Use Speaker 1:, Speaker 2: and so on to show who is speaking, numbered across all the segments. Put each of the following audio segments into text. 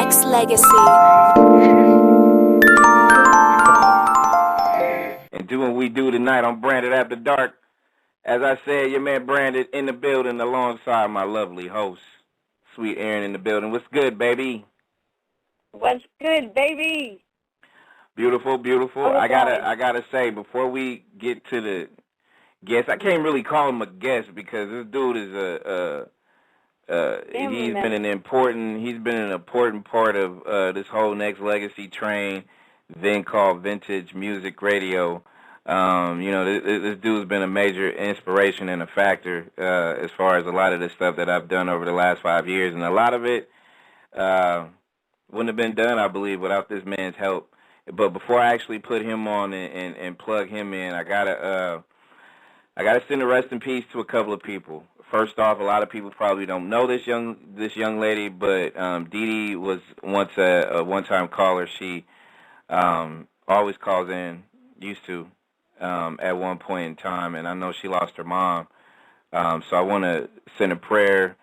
Speaker 1: Nexxlegacy.
Speaker 2: And do what we do tonight on Branded After Dark. As I said, your man Branded in the building alongside my lovely host, Sweet Aaron in the building. What's good, baby?
Speaker 3: What's good, baby?
Speaker 2: Beautiful, beautiful. I gotta say, before we get to the guest, I can't really call him a guest because this dude is he's been an important part of this whole Nexxlegacy train, then called Vintage Music Radio. This dude's been a major inspiration and a factor as far as a lot of the stuff that I've done over the last 5 years, and a lot of it wouldn't have been done, I believe, without this man's help. But before I actually put him on and plug him in, I gotta send a rest in peace to a couple of people. First off, a lot of people probably don't know this young lady, but Dee Dee was once a one-time caller. She always calls in, used to, at one point in time, and I know she lost her mom. So I want to send a prayer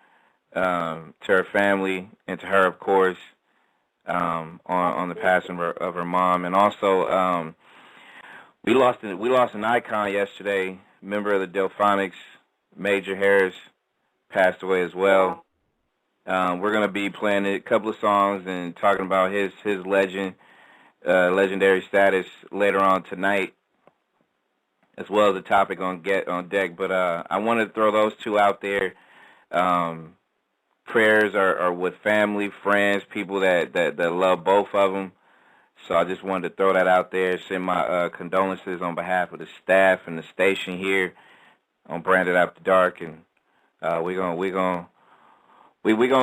Speaker 2: to her family and to her, of course, on the passing of her mom. And also, we lost an icon yesterday. Member of the Delphonics, Major Harris, passed away as well. We're going to be playing a couple of songs and talking about his legendary status later on tonight, as well as the topic on deck. But I wanted to throw those two out there. Prayers are with family, friends, people that love both of them. So I just wanted to throw that out there, send my condolences on behalf of the staff and the station here on Branded After Dark, and we're gonna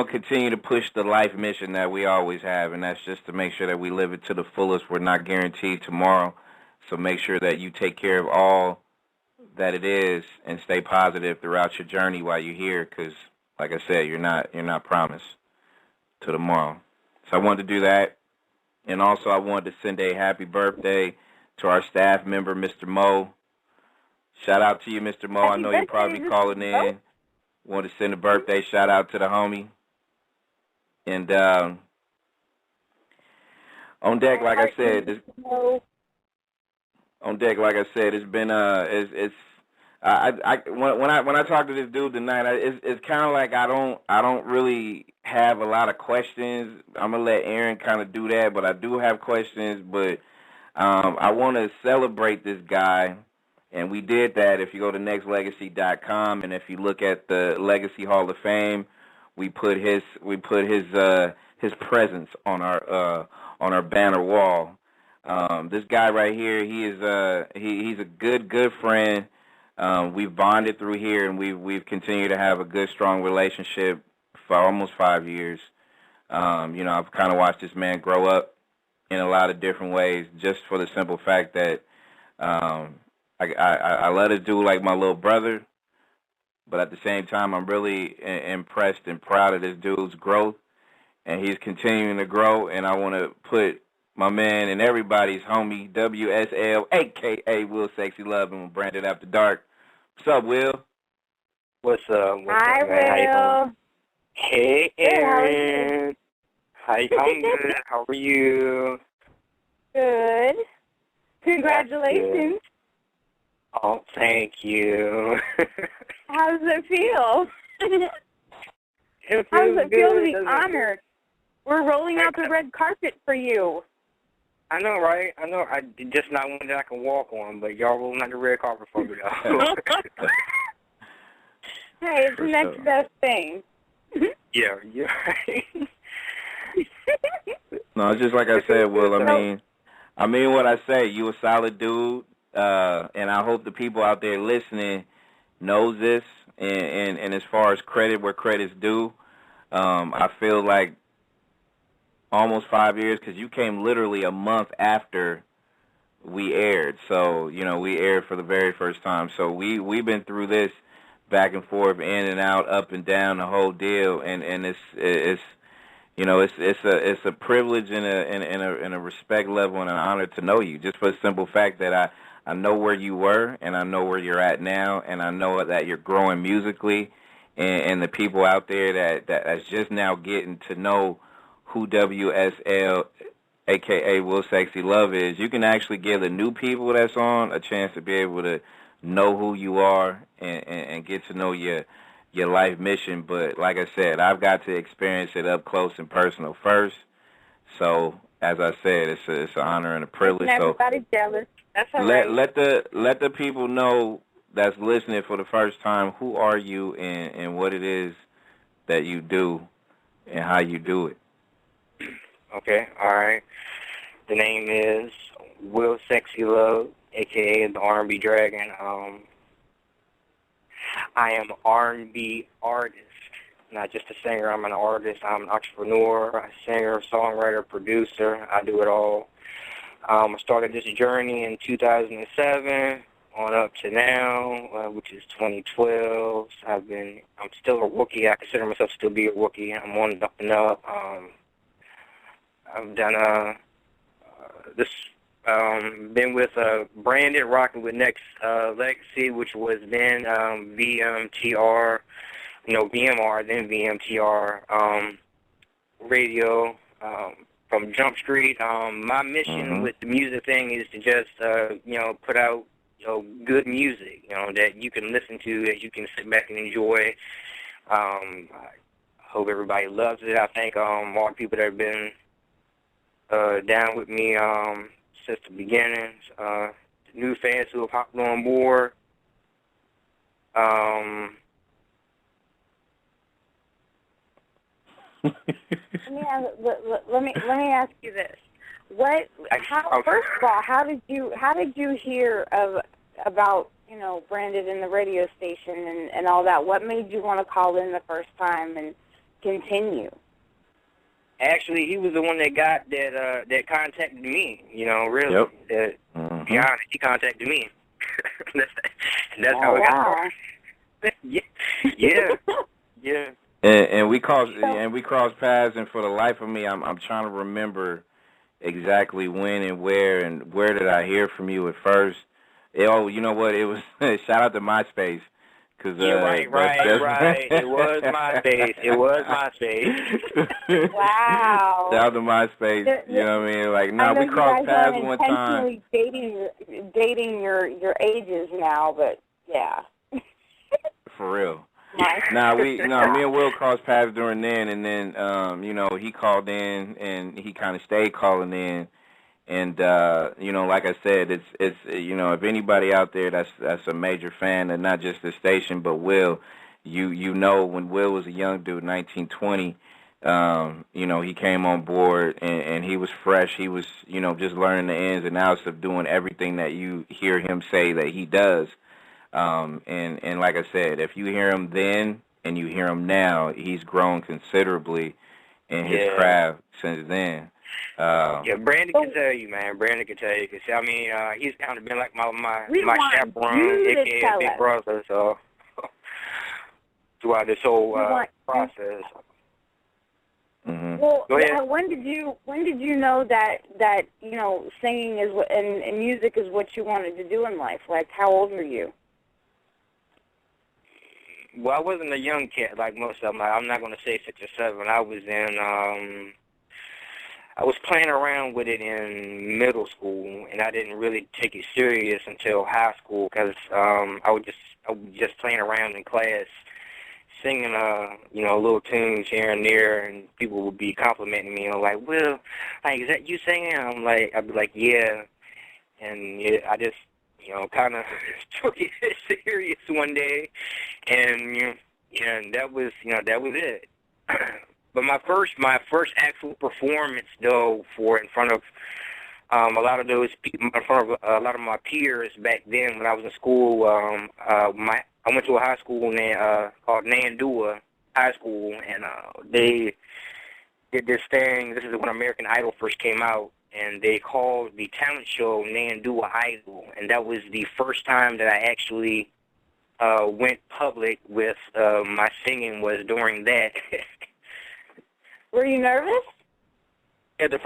Speaker 2: continue to push the life mission that we always have, and that's just to make sure that we live it to the fullest. We're not guaranteed tomorrow, so make sure that you take care of all that it is and stay positive throughout your journey while you're here, because, like I said, you're not promised to tomorrow. So I wanted to do that. And also, I wanted to send a happy birthday to our staff member, Mr. Mo. Shout out to you, Mr. Mo. I know you're probably calling in. Want to send a birthday shout out to the homie. And on deck, like I said, it's been when I talk to this dude tonight, it's kind of like I don't really have a lot of questions. I'm gonna let Aaron kind of do that, but I do have questions. But I want to celebrate this guy, and we did that. If you go to Nexxlegacy.com, and if you look at the Legacy Hall of Fame, we put his presence on our banner wall. This guy right here, he's a good friend. We've bonded through here, and we've continued to have a good, strong relationship for almost 5 years. I've kind of watched this man grow up in a lot of different ways, just for the simple fact that I let it do like my little brother, but at the same time, I'm really impressed and proud of this dude's growth, and he's continuing to grow, and I want to put my man and everybody's homie, W.S.L, a.k.a. WillSexyLove, and Branded After Dark. What's up, Will?
Speaker 4: What's up?
Speaker 3: Hi, Will.
Speaker 4: Hey, Aaron. I'm good. How are you?
Speaker 3: Good. Congratulations.
Speaker 4: Good. Oh, thank you.
Speaker 3: How does it feel?
Speaker 4: How
Speaker 3: does it feel to be honored? We're rolling out the red carpet for you.
Speaker 4: I know, right? I know. I just not one that I can walk on, but y'all rolling out the red carpet for me, though.
Speaker 3: Hey, it's the next best thing.
Speaker 4: Yeah, you're right.
Speaker 2: No, just like I said, Will, I mean what I say. You a solid dude, and I hope the people out there listening knows this, and as far as credit where credit's due, I feel like almost 5 years, because you came literally a month after we aired. So, we aired for the very first time. So we've been through this back and forth, in and out, up and down, the whole deal. And it's a privilege and a respect level and an honor to know you, just for the simple fact that I know where you were, and I know where you're at now, and I know that you're growing musically, and the people out there that's just now getting to know who W.S.L, a.k.a. WillSexyLove is, you can actually give the new people that's on a chance to be able to know who you are and get to know your life mission. But like I said, I've got to experience it up close and personal first. So as I said, it's an honor and a privilege.
Speaker 3: Everybody's jealous. That's all
Speaker 2: let
Speaker 3: right.
Speaker 2: let the people know that's listening for the first time, who are you and what it is that you do and how you do it.
Speaker 4: Okay, all right. The name is WillSexyLove, a.k.a. the R&B Dragon. I am an R&B artist, not just a singer. I'm an artist. I'm an entrepreneur, a singer, songwriter, producer. I do it all. I started this journey in 2007 on up to now, which is 2012. I'm still a rookie. I consider myself still be a rookie. I'm on up and up. I've done this. Been with Branded, rocking with Nexxlegacy, which was then VMTR, VMR, then VMTR radio from Jump Street. My mission with the music thing is to just, put out good music, that you can listen to, that you can sit back and enjoy. I hope everybody loves it. I thank all the people that have been down with me since the beginnings. The new fans who have hopped on board.
Speaker 3: Let me ask you this. First of all, how did you hear about Branded in the radio station and all that? What made you want to call in the first time and continue?
Speaker 4: Actually, he was the one that that contacted me. Really.
Speaker 2: Yep.
Speaker 4: To be honest, he contacted me. that's how it got started. Yeah.
Speaker 2: And we crossed paths, and for the life of me, I'm trying to remember exactly when and where did I hear from you at first. You know what? It was shout out to MySpace.
Speaker 4: Right. It was MySpace.
Speaker 3: Wow.
Speaker 2: Shout out to MySpace. You know what I mean? We crossed paths one time.
Speaker 3: Dating your ages now, but yeah.
Speaker 2: For real. Me and Will crossed paths during then, and then he called in and he kind of stayed calling in. And like I said, it's if anybody out there that's a major fan of not just the station but Will, when Will was a young dude, 1920, he came on board and he was fresh. He was just learning the ins and outs of doing everything that you hear him say that he does. And like I said, if you hear him then and you hear him now, he's grown considerably in his craft since then.
Speaker 4: Brandon can tell you, man. Brandon can tell you. Cause, he's kind of been like my chaperone, a.k.a. big brother, so throughout this whole process.
Speaker 3: Well, when did you know that singing is and music is what you wanted to do in life? Like, how old were you?
Speaker 4: Well, I wasn't a young kid like most of them. I'm not going to say 6 or 7. I was I was playing around with it in middle school, and I didn't really take it serious until high school because I was just playing around in class, singing little tunes here and there, and people would be complimenting me, like, "Will, like, is that you singing?" I'd be like, "Yeah," and I just kind of took it serious one day, and that was it. But my first actual performance, though, in front of a lot of those people, in front of a lot of my peers back then when I was in school, I went to a high school called Nandua High School, and they did this thing. This is when American Idol first came out, and they called the talent show Nandua Idol, and that was the first time that I actually went public with my singing was during that.
Speaker 3: Were you nervous?
Speaker 4: Yeah, the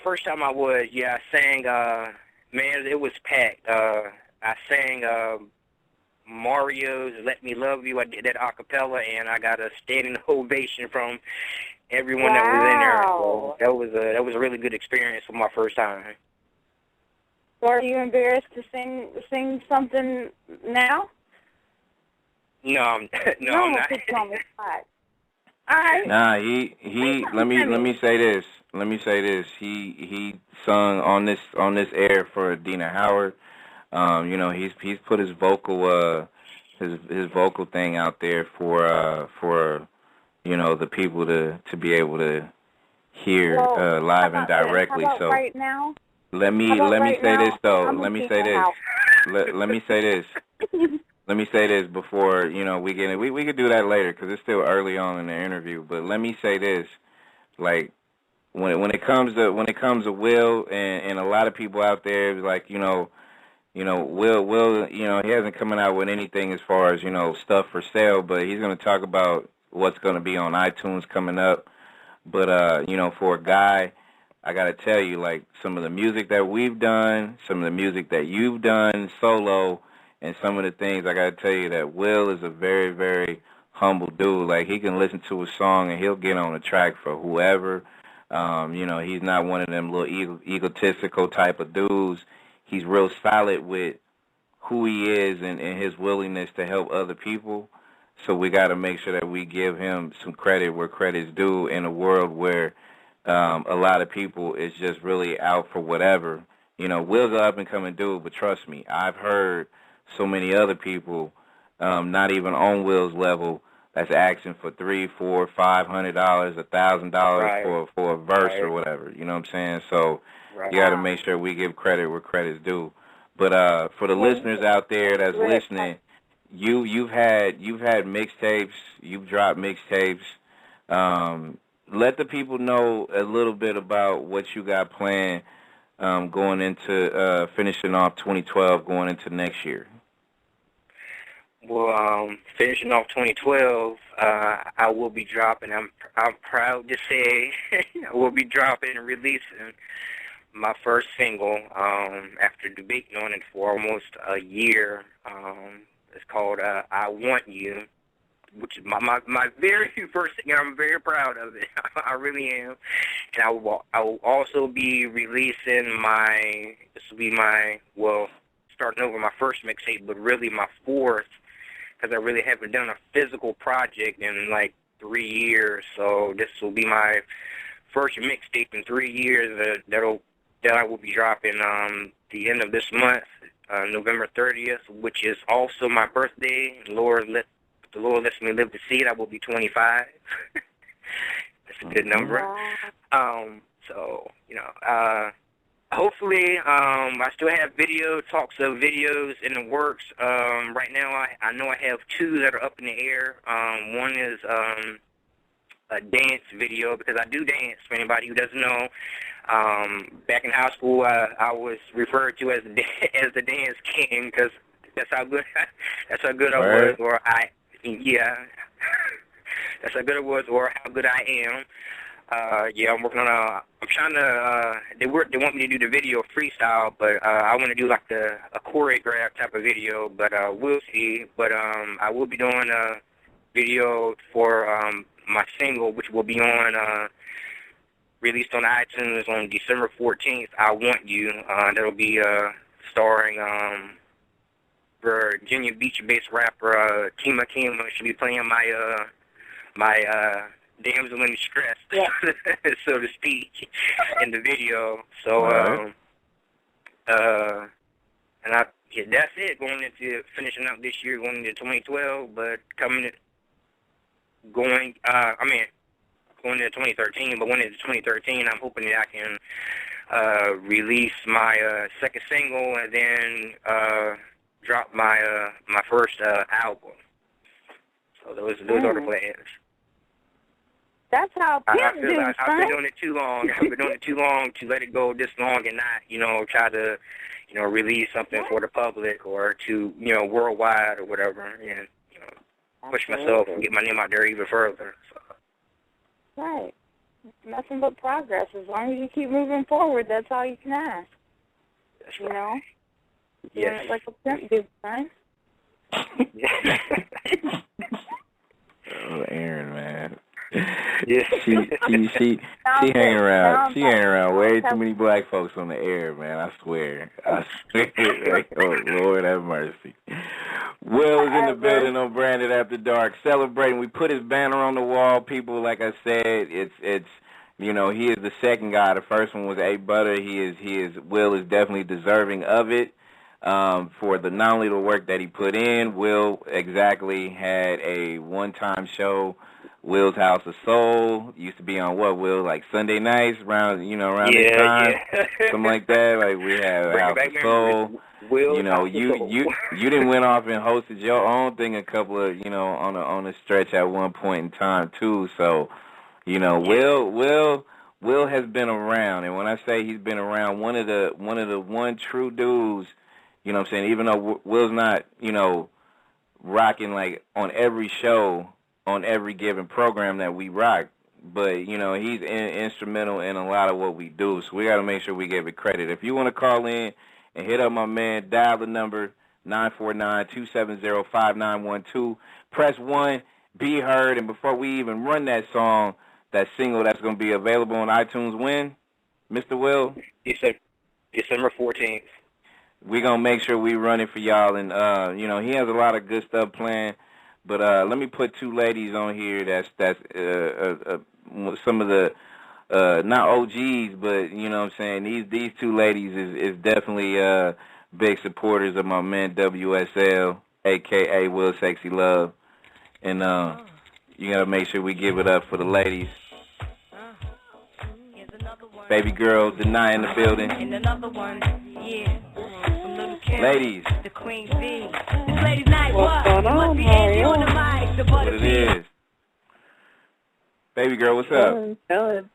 Speaker 4: first time I was, I sang, man, it was packed. I sang Mario's Let Me Love You. I did that a cappella, and I got a standing ovation from everyone that was in there. So that was a really good experience for my first time.
Speaker 3: So are you embarrassed to sing something now?
Speaker 4: No, I'm not.
Speaker 3: All right.
Speaker 2: Nah, he. Let me say this. Let me say this. He sung on this air for Dina Howard. You know, he's put his vocal his vocal thing out there for you know the people to be able to hear live and directly.
Speaker 3: How about
Speaker 2: so
Speaker 3: right now?
Speaker 2: let me say this though. Let me say this. Let me say this. Let me say this before, you know, we get in. We could do that later because it's still early on in the interview. But let me say this, like when it comes to Will and a lot of people out there, like Will, you know, he hasn't coming out with anything as far as stuff for sale, but he's going to talk about what's going to be on iTunes coming up. But you know, for a guy, I got to tell you, like some of the music that we've done, some of the music that you've done solo. And some of the things, I got to tell you that Will is a very, very humble dude. Like, he can listen to a song and he'll get on a track for whoever. You know, he's not one of them little egotistical type of dudes. He's real solid with who he is and his willingness to help other people. So we got to make sure that we give him some credit where credit's due in a world where a lot of people is just really out for whatever. You know, Will's an up-and-coming dude, but trust me, I've heard so many other people, not even on Will's level, that's asking for $300, $400, $500, $1,000 for a verse or whatever. You know what I'm saying? So you got to make sure we give credit where credit's due. But for the listeners out there that's listening, you've had mixtapes, you've dropped mixtapes. Let the people know a little bit about what you got planned going into finishing off 2012, going into next year.
Speaker 4: Well, finishing off 2012, I will be dropping. I'm proud to say I will be dropping and releasing my first single after debating on it for almost a year. It's called "I Want You," which is my very first thing. I'm very proud of it. I really am. And I will also be releasing starting over my first mixtape, but really my fourth, because I really haven't done a physical project in like 3 years. So this will be my first mixtape in 3 years that I will be dropping the end of this month, November 30th, which is also my birthday. The Lord lets me live to see it. I will be 25. That's a good number. So, hopefully, I still have talks of videos in the works. Right now, I know I have 2 that are up in the air. One is a dance video, because I do dance, for anybody who doesn't know. Back in high school, I was referred to as the dance king, because that's how good I was, or that's how good it was, or how good I am. I'm working on I'm trying to, they want me to do the video freestyle, but I want to do like a choreographed type of video, but we'll see. But I will be doing a video for my single, which will be on, released on iTunes on December 14th, "I Want You." That'll be starring Virginia Beach-based rapper Kima. She'll be playing my damsel in distress, so to speak, in the video. So, and that's it. Going into finishing up this year, going into 2012, but going into 2013. But going into 2013, I'm hoping that I can release my second single and then drop my first album. So those are the plans.
Speaker 3: That's how I've been
Speaker 4: doing it too long. I've been doing it too long to let it go this long and not, try to, release something for the public or to, worldwide or whatever, and, push myself and get my name out there even further. So.
Speaker 3: Right. Nothing but progress. As long as you keep moving forward, that's all you can ask.
Speaker 4: That's right.
Speaker 3: Doing it like a pimp do, right?
Speaker 2: Oh, Aaron, man.
Speaker 4: Yeah.
Speaker 2: she hanging around. She hanging around way too many black folks on the air, man. I swear. Like, oh Lord have mercy. Will is in the building on Branded After Dark, celebrating. We put his banner on the wall. People, like I said, it's you know, he is the second guy. The first one was A Butter. Will is definitely deserving of it. For not only the work that he put in, Will exactly had a one-time show, Will's House of Soul. Used to be on what, Will, like Sunday nights around this time, something like that. Like we had House of Soul.
Speaker 4: Will's
Speaker 2: you know,
Speaker 4: House of Soul.
Speaker 2: you didn't went off and hosted your own thing a couple of on a stretch at one point in time too. So, Will has been around, and when I say he's been around, one of the true dudes. You know what I'm saying? Even though Will's not, rocking like on every show, on every given program that we rock, but, he's instrumental in a lot of what we do. So we got to make sure we give it credit. If you want to call in and hit up my man, dial the number 949-270-5912. Press 1, be heard. And before we even run that song, that single that's going to be available on iTunes when, Mr. Will?
Speaker 4: December 14th.
Speaker 2: We're going to make sure we run it for y'all. And, he has a lot of good stuff planned. But let me put two ladies on here that's some of the, not OGs, but, you know what I'm saying, these two ladies is definitely big supporters of my man W.S.L, a.k.a. WillSexyLove. And you got to make sure we give it up for the ladies. Baby girl, Deny in the building. And another one, yeah. Ladies. The Queen Bee. This ladies' night, what? Must be Angie on the mic. The butter what it is. Baby girl, what's up?
Speaker 1: Good.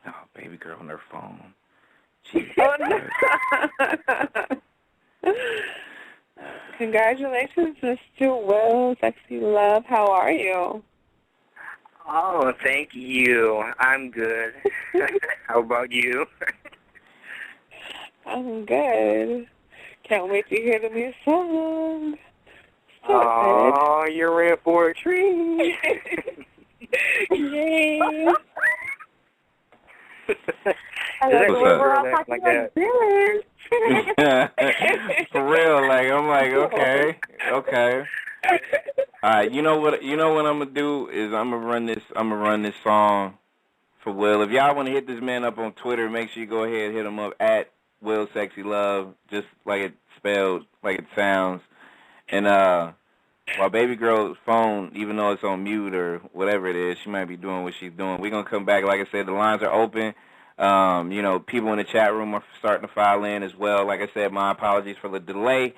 Speaker 2: Oh, baby girl on her phone.
Speaker 1: Congratulations, Mr. WillSexyLove. How are you?
Speaker 4: Oh, thank you. I'm good. How about you?
Speaker 1: I'm good. Can't wait to hear the new song.
Speaker 4: Oh, you're in for a treat.
Speaker 1: Yay.
Speaker 2: What's up?
Speaker 4: Like that.
Speaker 2: For real, I'm like, okay. All right, you know what I'm gonna do is I'm gonna run this song for Will. If y'all want to hit this man up on Twitter, make sure you go ahead and hit him up at WillSexyLove, just like it spelled, like it sounds. And while baby girl's phone, even though it's on mute or whatever it is, she might be doing what she's doing. We're gonna come back. Like I said, the lines are open. People in the chat room are starting to file in as well. Like I said, my apologies for the delay,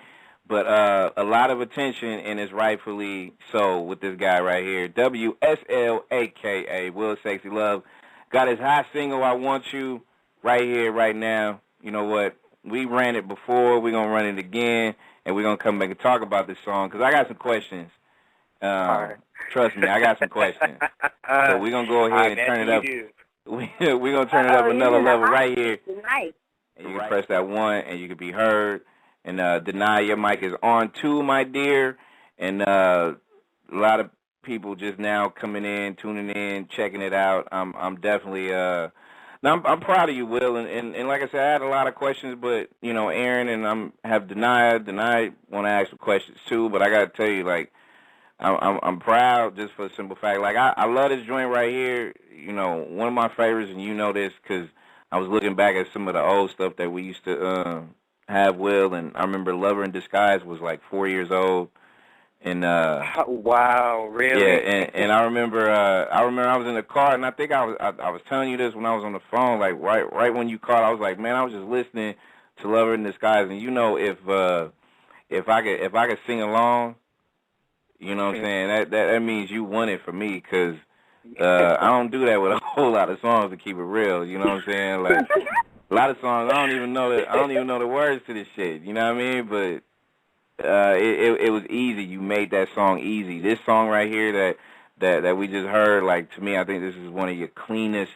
Speaker 2: but a lot of attention, and it's rightfully so with this guy right here, W.S.L, a.k.a. WillSexyLove, got his hot single, I Want You, right here, right now. You know what? We ran it before. We're going to run it again, and we're going to come back and talk about this song because I got some questions.
Speaker 4: Right.
Speaker 2: Trust me, I got some questions. So we're going to go ahead and turn it up. We're going to turn it up another level right here.
Speaker 3: Nice.
Speaker 2: And you can press that 1, and you can be heard. And Deny, your mic is on too, my dear. And a lot of people just now coming in, tuning in, checking it out. I'm definitely I'm proud of you, Will. And like I said, I had a lot of questions, but Aaron and have denied want to ask some questions too. But I got to tell you, I'm proud just for the simple fact. I love this joint right here. One of my favorites, and you know this because I was looking back at some of the old stuff that we used to have, Will, and I remember Lover in Disguise was like 4 years old. And
Speaker 4: wow, really?
Speaker 2: Yeah, and I remember I was in the car, and I think I was telling you this when I was on the phone, like right when you called, I was like, man, I was just listening to Lover in Disguise, and if I could sing along, you know what I'm saying, that means you won it for me, because I don't do that with a whole lot of songs, to keep it real, you know what I'm saying? Like a lot of songs I don't even know the words to this shit, you know what I mean? But it was easy. You made that song easy. This song right here that we just heard, like, to me, I think this is one of your cleanest.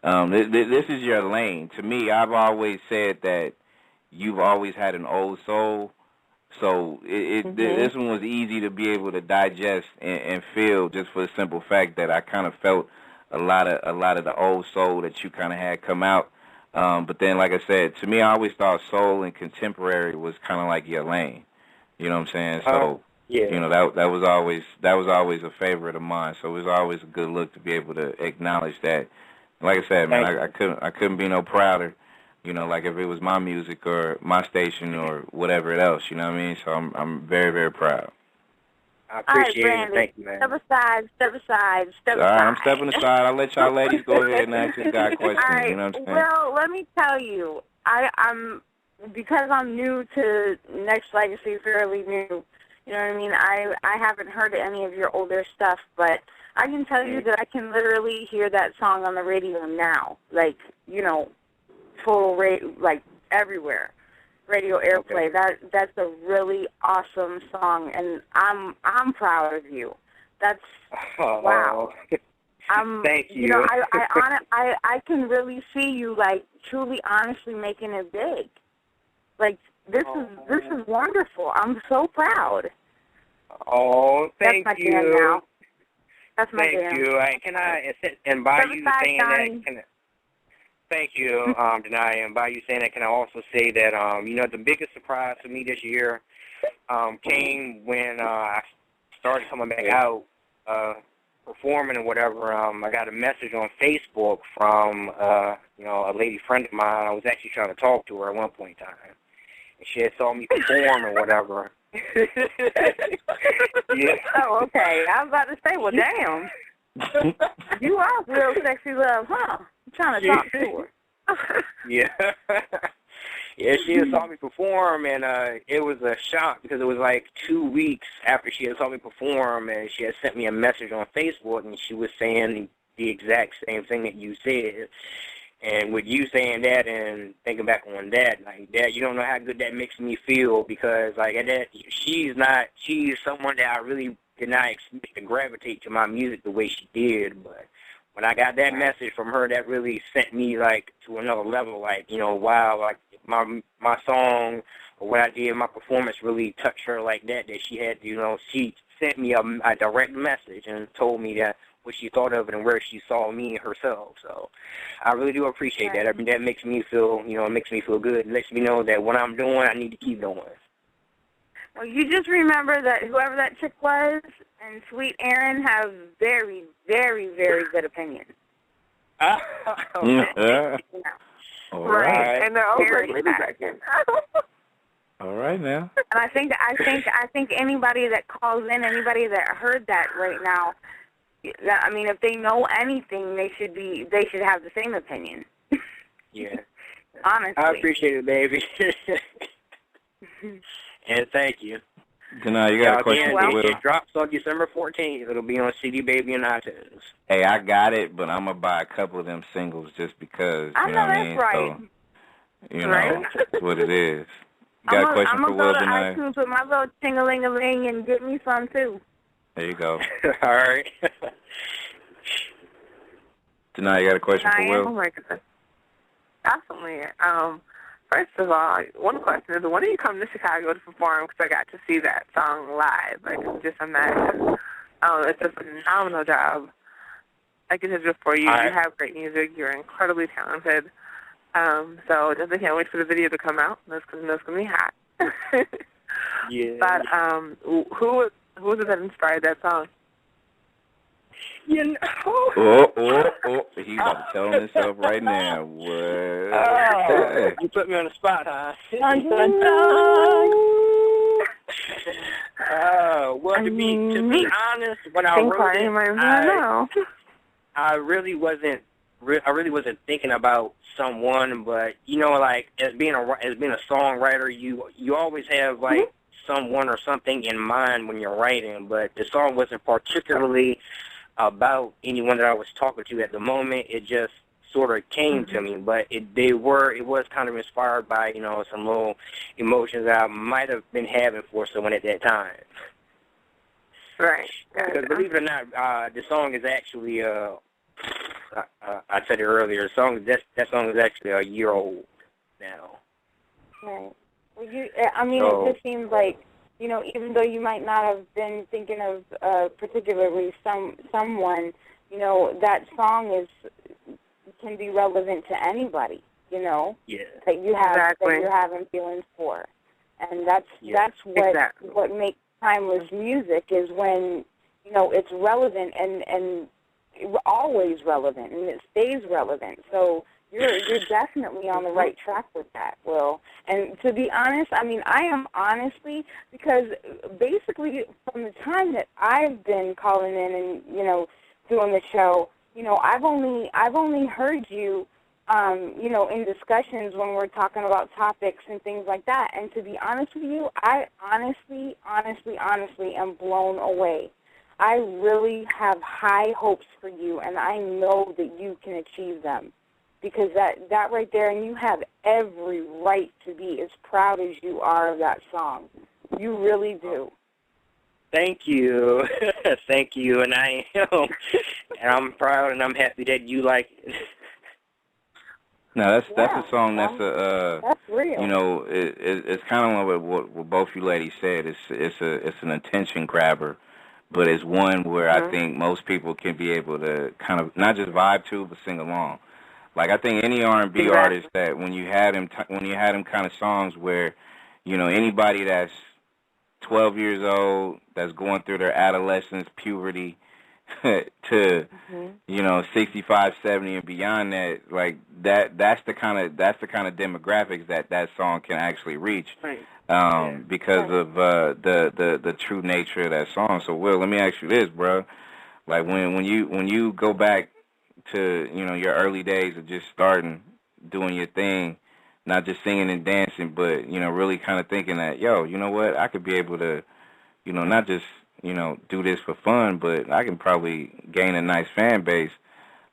Speaker 2: This is your lane. To me, I've always said that you've always had an old soul, So this one was easy to be able to digest and feel, just for the simple fact that I kind of felt a lot of the old soul that you kind of had come out. But then, like I said, to me, I always thought soul and contemporary was kind of like your lane. You know what I'm saying? So you know that was always a favorite of mine. So it was always a good look to be able to acknowledge that. Like I said, man, I couldn't be no prouder. You know, like if it was my music or my station or whatever else. You know what I mean? So I'm very, very proud.
Speaker 4: I appreciate it. Thank you, man.
Speaker 3: Step aside.
Speaker 2: All right, I'm stepping aside. I'll let y'all ladies go ahead and ask this guy questions.
Speaker 3: All right.
Speaker 2: You know what I'm saying?
Speaker 3: Well, let me tell you, because I'm new to Nexxlegacy, fairly new. You know what I mean? I haven't heard any of your older stuff, but I can tell you that I can literally hear that song on the radio now. Like, you know, like everywhere. Radio airplay. That's a really awesome song, and I'm proud of you. That's wow.
Speaker 4: Thank you.
Speaker 3: You know, I can really see you, like, truly, honestly making it big. Like, this is wonderful. I'm so proud.
Speaker 4: Oh, thank
Speaker 3: That's my
Speaker 4: you.
Speaker 3: jam now. That's my
Speaker 4: jam.
Speaker 3: Thank
Speaker 4: you. Can I, and by you saying that, thank you, Denai, and by you saying that, can I also say that, you know, the biggest surprise for me this year came when I started coming back out, performing and whatever. I got a message on Facebook from, you know, a lady friend of mine. I was actually trying to talk to her at one point in time, and she had saw me perform or whatever.
Speaker 3: Yeah. Oh, okay. I was about to say, well, damn. You are WillSexyLove, huh? I'm trying to talk to her.
Speaker 4: Yeah. Yeah, she had saw me perform, and it was a shock because it was like 2 weeks after she had saw me perform, and she had sent me a message on Facebook, and she was saying the exact same thing that you said. And with you saying that and thinking back on that, like that, you don't know how good that makes me feel, because like that, she's someone that I really did not expect to gravitate to my music the way she did. But when I got that message from her, that really sent me like to another level. Like, you know, wow, like my song or what I did, my performance really touched her like that. That she had, you know, she sent me a direct message and told me that what she thought of it and where she saw me herself. So I really do appreciate that. I mean, that makes me feel, you know, it makes me feel good. It lets me know that what I'm doing, I need to keep doing.
Speaker 3: Well, you just remember that whoever that chick was and Sweet Aaron have very, very, very good opinions.
Speaker 2: All right.
Speaker 1: And they're over. Wait a second.
Speaker 2: All right now.
Speaker 3: And I think anybody that calls in, anybody that heard that right now, I mean, if they know anything, they should have the same opinion.
Speaker 4: Yeah.
Speaker 3: Honestly.
Speaker 4: I appreciate it, baby. And thank you.
Speaker 2: Denai, you got a question for Will?
Speaker 4: It drops on December 14th. It'll be on CD Baby and iTunes.
Speaker 2: Hey, I got it, but I'm going to buy a couple of them singles just because.
Speaker 3: I know that's right.
Speaker 2: So, you know, that's what it is. You got a question for Will, Denai?
Speaker 3: I'm going to go to iTunes with my little ting-a-ling-a-ling and get me some, too.
Speaker 2: There you go.
Speaker 4: All right.
Speaker 2: Denai, you got a question for Will?
Speaker 1: Oh, my goodness. Absolutely. First of all, one question is, when do you come to Chicago to perform? Because I got to see that song live. Like, just imagine. It's a phenomenal job. Like I said before, you have great music. You're incredibly talented. So definitely can't wait for the video to come out. That's going to be hot.
Speaker 4: Yeah.
Speaker 1: But who was it that inspired that song?
Speaker 4: You know.
Speaker 2: Oh. He's about to tell himself right now. What?
Speaker 4: You put me on the spot, huh? Well, to be honest, when I wrote it, I really wasn't thinking about someone, but you know, like as being a songwriter, you always have like someone or something in mind when you're writing. But the song wasn't particularly about anyone that I was talking to at the moment. It just sort of came to me, but it was kind of inspired by, you know, some little emotions that I might have been having for someone at that time.
Speaker 1: Right.
Speaker 4: Because believe it or not, the song is actually I said it earlier. That song is actually a year old now.
Speaker 3: Right. Well, it just seems like, even though you might not have been thinking of particularly someone, that song can be relevant to anybody, that you have that you're having feelings for, and that's what makes timeless music is when it's relevant and always relevant and it stays relevant. So you're definitely on the right track with that, Will. And to be honest, I am honestly, because basically from the time that I've been calling in and doing the show, I've only heard you, in discussions when we're talking about topics and things like that. And to be honest with you, I honestly am blown away. I really have high hopes for you, and I know that you can achieve them. Because that right there, and you have every right to be as proud as you are of that song. You really do.
Speaker 4: Thank you. Thank you, and I am. And I'm proud and I'm happy that you like it.
Speaker 2: No, that's a song that's
Speaker 3: real.
Speaker 2: It's kind of like what both you ladies said. It's an attention grabber, but it's one where I think most people can be able to kind of not just vibe to, but sing along. Like I think any R&B artist that when you had him kind of songs where, anybody that's 12 years old that's going through their adolescence, puberty, to 65, 70 and beyond that, like that's the kind of demographics that song can actually reach, because of the true nature of that song. So Will, let me ask you this, bro. Like when you go back to your early days of just starting doing your thing, not just singing and dancing, but really kind of thinking that, you know what, I could be able to not just do this for fun, but I can probably gain a nice fan base.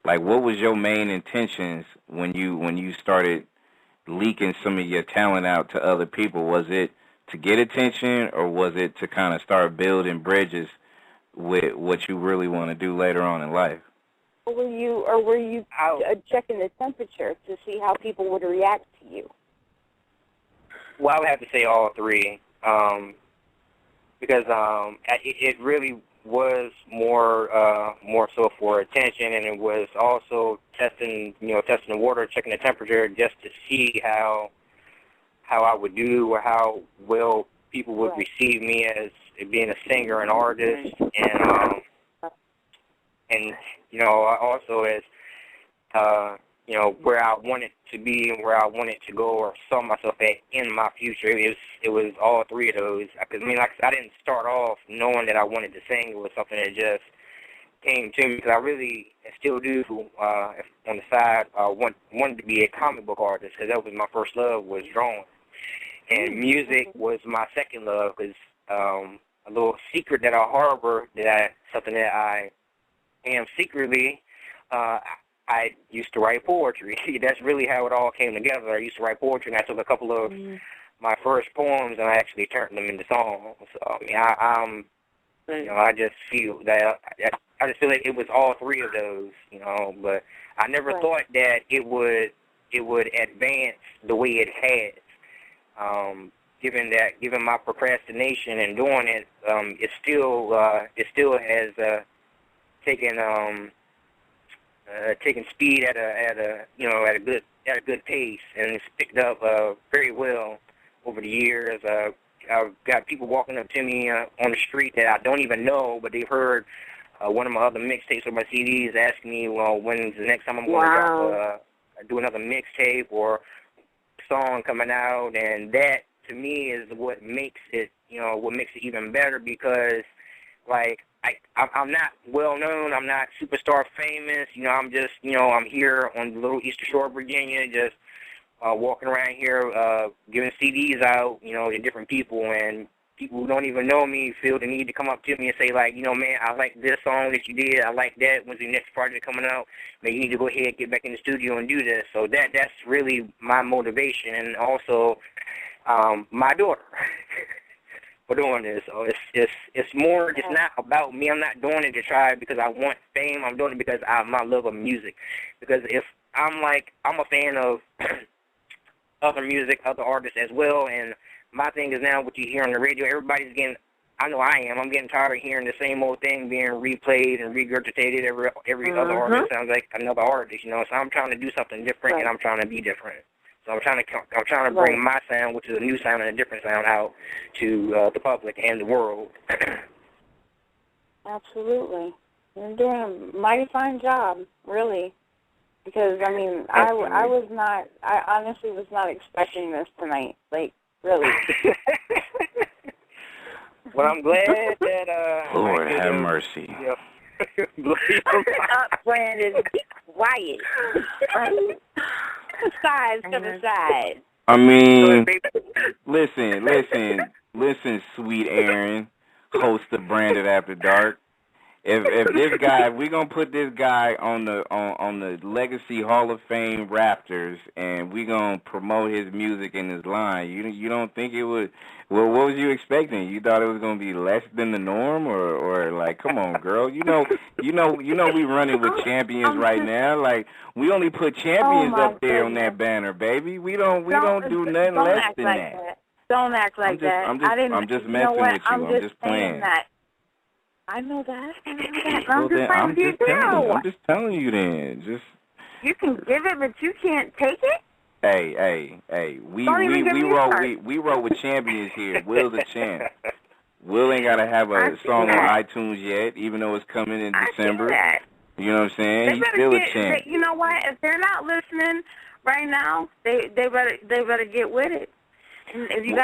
Speaker 2: Like, what was your main intentions when you started leaking some of your talent out to other people? Was it to get attention, or was it to kind of start building bridges with what you really want to do later on in life?
Speaker 3: Or were you checking the temperature to see how people would react to you?
Speaker 4: Well, I would have to say all three, because it really was more so for attention, and it was also testing the water, checking the temperature, just to see how I would do or how well people would receive me as being a singer and artist, and also as where I wanted to be and where I wanted to go or saw myself at in my future. It was all three of those. Because I didn't start off knowing that I wanted to sing. It was something that just came to me, because I really still do on the side wanted to be a comic book artist, because that was my first love, was drawing, and music was my second love. Because a little secret that I harbor, something that I am secretly, I used to write poetry. That's really how it all came together. I used to write poetry, and I took a couple of my first poems and I actually turned them into songs. So I just feel that I just feel like it was all three of those, But I never thought that it would advance the way it has. Given my procrastination and doing it, it still has taken speed at a good pace, and it's picked up very well over the years. I've got people walking up to me on the street that I don't even know, but they've heard one of my other mixtapes or my CDs, asking me, well, when's the next time I'm going to do another mixtape or song coming out, and that to me is what makes it even better, because I'm not well known, I'm not superstar famous, I'm just, I'm here on the little Eastern Shore of Virginia, just walking around here, giving CDs out, to different people, and people who don't even know me feel the need to come up to me and say, man, I like this song that you did, I like that, when's the next project coming out, man, you need to go ahead, get back in the studio and do this. So that's really my motivation, and also my daughter. For doing this. So it's more, it's not about me. I'm not doing it to try because I want fame. I'm doing it because my love of music. Because if I'm a fan of other music, other artists as well, and my thing is now what you hear on the radio, everybody's getting, I know I am, I'm getting tired of hearing the same old thing being replayed and regurgitated. Every other artist sounds like another artist, you know. So I'm trying to do something different, and I'm trying to be different. So I'm trying to bring my sound, which is a new sound and a different sound, out to the public and the world.
Speaker 3: Absolutely. You're doing a mighty fine job, really. Because, I mean, I honestly was not expecting this tonight. Like, really.
Speaker 4: Well, I'm glad that,
Speaker 2: Lord have mercy.
Speaker 3: Shut up, Brandon. Be quiet. Right? Step aside.
Speaker 2: I mean, listen, sweet Aaron, host of Branded After Dark. If this guy, we're gonna put this guy on the Legacy Hall of Fame rafters, and we're gonna promote his music and his line. You don't think it would? Well, what was you expecting? You thought it was gonna be less than the norm, or like, come on, girl. You know, we running with champions right now. Like, we only put champions up there on that banner, baby. We don't do nothing less than that.
Speaker 3: Don't act like that.
Speaker 2: I'm just messing with you. I'm just playing.
Speaker 3: I know that.
Speaker 2: I'm just telling you then.
Speaker 3: You can give it, but you can't take it.
Speaker 2: Hey. We roll with champions here. Will's a champ. Will ain't gotta have a song on iTunes yet, even though it's coming in December. You know what I'm saying? He's still a champ.
Speaker 3: You know what? If they're not listening right now, they better get with it. And if you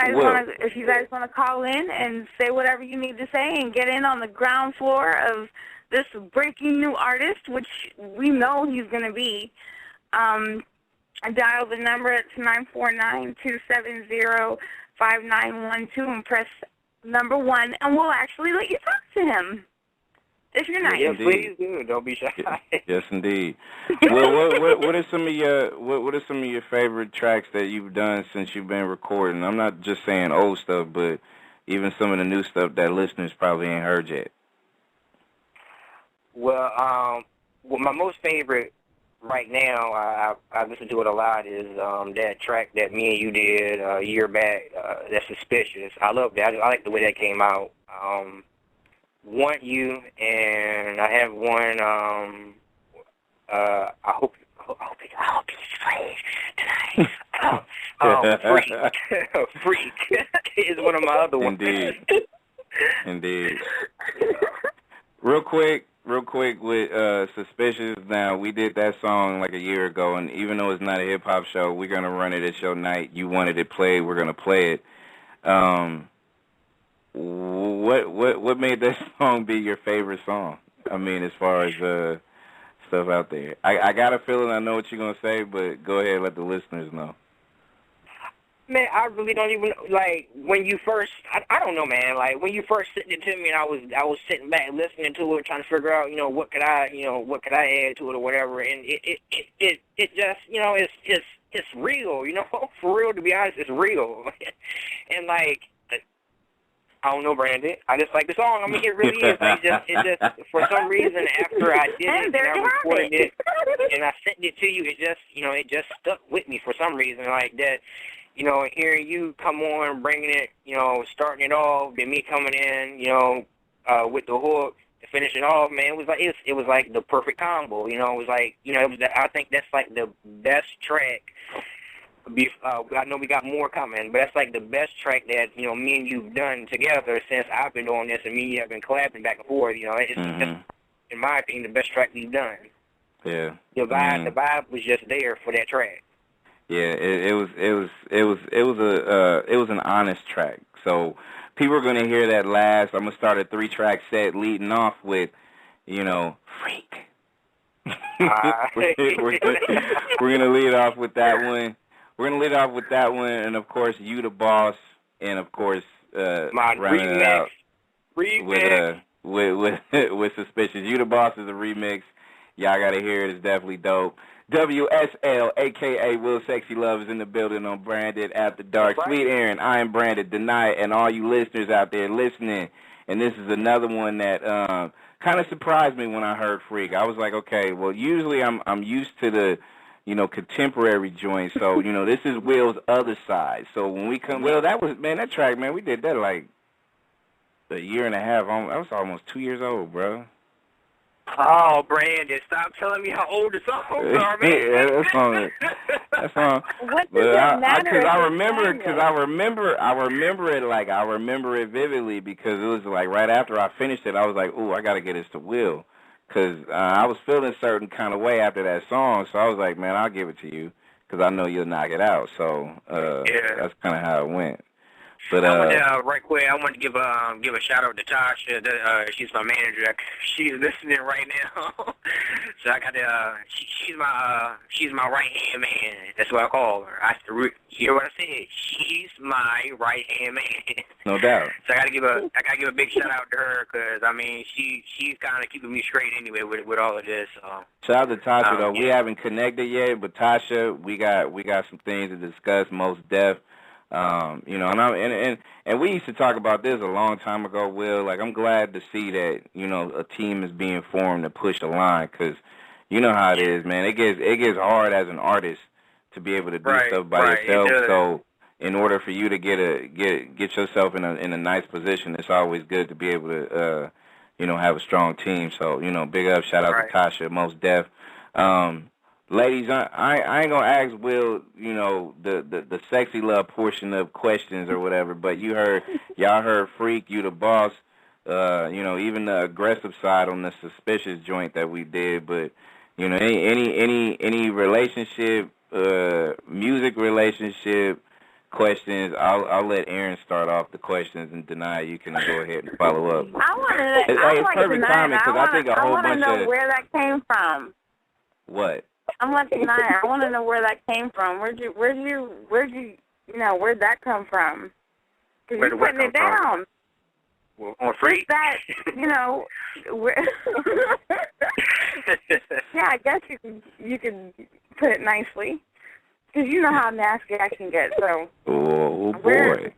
Speaker 3: guys want to call in and say whatever you need to say and get in on the ground floor of this breaking new artist, which we know he's going to be, dial the number. It's 949-270-5912 and press number 1, and we'll actually let you talk to him. If you're nice.
Speaker 4: Yes, please do. Don't be shy.
Speaker 2: Yes, indeed. Well, what are some of your favorite tracks that you've done since you've been recording? I'm not just saying old stuff, but even some of the new stuff that listeners probably ain't heard yet.
Speaker 4: Well, my most favorite right now, I listen to it a lot, is that track that me and you did a year back. That's Suspicious. I love that. I like the way that came out. Want You, and I have one, I hope it's free tonight. Freak is one of my other ones.
Speaker 2: Indeed. Real quick with Suspicious. Now, we did that song like a year ago, and even though it's not a hip-hop show, we're going to run it at your night. You wanted it played, we're going to play it. What made that song be your favorite song? I mean, as far as stuff out there. I got a feeling I know what you're going to say, but go ahead and let the listeners know.
Speaker 4: Man, I really don't even, like, when you first, I don't know, man, like, when you first sent it to me and I was sitting back listening to it, trying to figure out, what could I add to it or whatever, and it just, it's real, for real, to be honest, it's real. And, like, I don't know, Brandon. I just like the song. I mean, it really is. It just, for some reason, after I did it and I recorded it and I sent it to you, it just stuck with me for some reason. Like that, hearing you come on, bringing it, starting it off, then me coming in, with the hook to finish it off, man, it was like the perfect combo. It was like, I think that's like the best track. I know we got more coming, but that's like the best track that, me and you've done together since I've been doing this, and me and you have been collabing back and forth. It's just, in my opinion, the best track we've done.
Speaker 2: Yeah.
Speaker 4: The vibe was just there for that track.
Speaker 2: Yeah, it was an honest track. So people are gonna hear that last. I'm gonna start a 3-track set leading off with, Freak. We're gonna lead off with that one. We're going to lead off with that one, and, of course, You the Boss, and, of course, rounding it out with Suspicious. You the Boss is a remix. Y'all got to hear it. It's definitely dope. W.S.L, a.k.a. WillSexyLove, is in the building on Branded After Dark. Right. Sweet Aaron, iambranded, Deny It, and all you listeners out there listening. And this is another one that kind of surprised me when I heard Freak. I was like, okay, well, usually I'm used to the contemporary joints. So, this is Will's other side. So when we come, Will, that track, man, we did that like a year and a half. I was almost 2 years old, bro.
Speaker 4: Oh, Brandon, stop telling me how old the songs are, man.
Speaker 2: Yeah, that's fine.
Speaker 3: What does it matter?
Speaker 2: Because I remember it vividly because it was like right after I finished it, I was like, ooh, I got to get this to Will. Because I was feeling a certain kind of way after that song, so I was like, man, I'll give it to you because I know you'll knock it out. So that's kind of how it went. But
Speaker 4: right quick, I want to give a shout out to Tasha. She's my manager. She's listening right now. So I got to. She's my right hand man. That's what I call her. You hear what I said? She's my right hand man.
Speaker 2: No doubt.
Speaker 4: So I got to give a big shout out to her because she's kind of keeping me straight anyway with all of this. So.
Speaker 2: Shout out to Tasha though. We haven't connected yet, but Tasha, we got some things to discuss. Most def. And we used to talk about this a long time ago, Will. Like, I'm glad to see that, a team is being formed to push the line, because you know how it is, man. It gets hard as an artist to be able to do stuff by yourself. So, in order for you to get yourself in a nice position, it's always good to be able to, have a strong team. So, big up, shout out to Tasha, most def. Ladies, I ain't gonna ask Will, the sexy love portion of questions or whatever, but y'all heard Freak, You the Boss, even the aggressive side on the suspicious joint that we did, but any relationship, music relationship questions, I'll let Aaron start off the questions, and Denia, you can go ahead and follow up.
Speaker 3: It's
Speaker 2: perfect timing because I think a whole bunch of.
Speaker 3: I want to know where that came from.
Speaker 2: What?
Speaker 3: I'm like Denia. I want to know where that came from. Where'd that come from? Because you're putting it down.
Speaker 4: Well, on Freak?
Speaker 3: That, where yeah, I guess you can put it nicely. Because you know how nasty I can get, so.
Speaker 2: Oh, boy.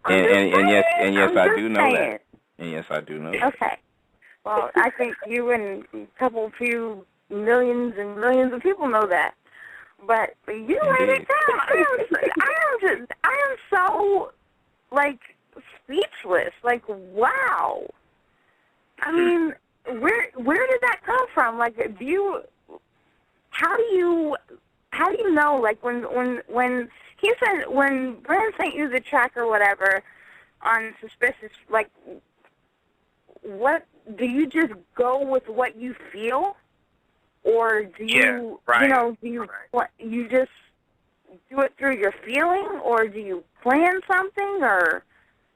Speaker 2: and yes, I do know that. And yes, I do know that.
Speaker 3: Okay. Well, I think you and a few millions and millions of people know that. But you laid it down. I am so, speechless. Wow. I mean, where did that come from? How do you know, when he said, when Brand sent you the track or whatever on Suspicious, what, do you just go with what you feel? Or do you, you just do it through your feeling? Or do you plan something? Or,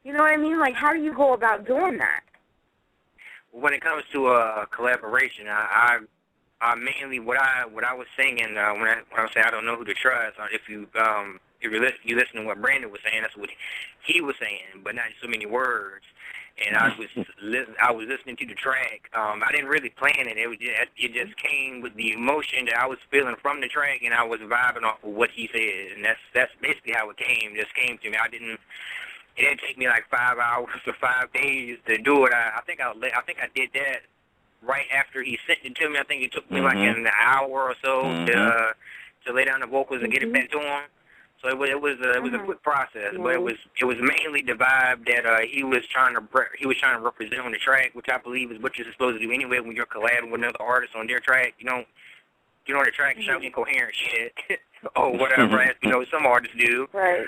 Speaker 3: you know what I mean? How do you go about doing that?
Speaker 4: When it comes to a collaboration, I mainly what I was singing when I say I don't know who to trust. If you listen to what Brandon was saying, that's what he was saying, but not so many words. And I was listening to the track. I didn't really plan it. It just came with the emotion that I was feeling from the track, and I was vibing off of what he said, and that's basically how it came. Just came to me. It didn't take me 5 hours or 5 days to do it. I think I did that right after he sent it to me. I think it took me an hour or so to lay down the vocals and get it back to him. So it was a quick process, but it was mainly the vibe that he was trying to represent on the track, which I believe is what you're supposed to do anyway when you're collabing with another artist on their track. You don't get on the track and shout incoherent shit or whatever as some artists do.
Speaker 3: Right.